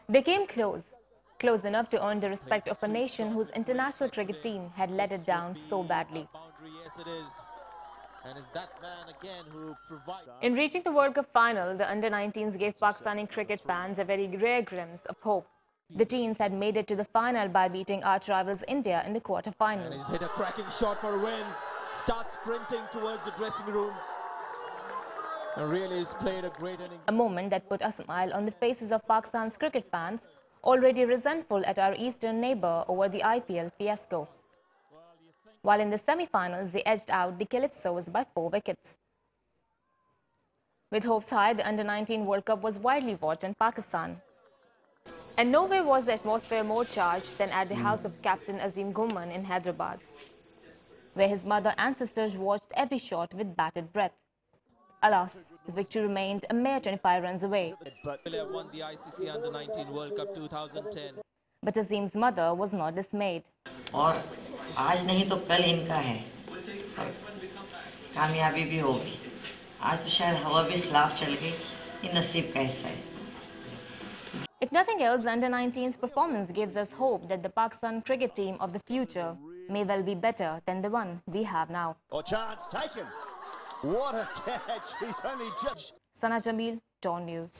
They came close enough to earn the respect of a nation whose international cricket team had let it down so badly. In reaching the World Cup final, the under-19s gave Pakistani cricket fans a very rare glimpse of hope. The teens had made it to the final by beating arch rivals India in the quarter-final. And he's hit a cracking shot for a win. Starts sprinting towards the dressing room. And really has played a great innings. A moment that put a smile on the faces of Pakistan's cricket fans, already resentful at our eastern neighbour over the IPL fiasco. While in the semi-finals, they edged out the Calypsos by 4 wickets. With hopes high, the Under-19 World Cup was widely watched in Pakistan. And nowhere was the atmosphere more charged than at the house of Captain Azeem Ghumman in Hyderabad, where his mother and sisters watched every shot with bated breath. Alas, the victory remained a mere 25 runs away. But won the ICC Under-19 World Cup 2010. But Azeem's mother was not dismayed. और आज नहीं तो कल इनका है और कामयाबी भी होगी आज तो शायद हवा भी खिलाफ चल गई ये नसीब का हिस्सा है. If nothing else, the Under-19's performance gives us hope that the Pakistan cricket team of the future may well be better than the one we have now. Or chance taken. What a catch. He's only just... Sana Jamil, DawnNews.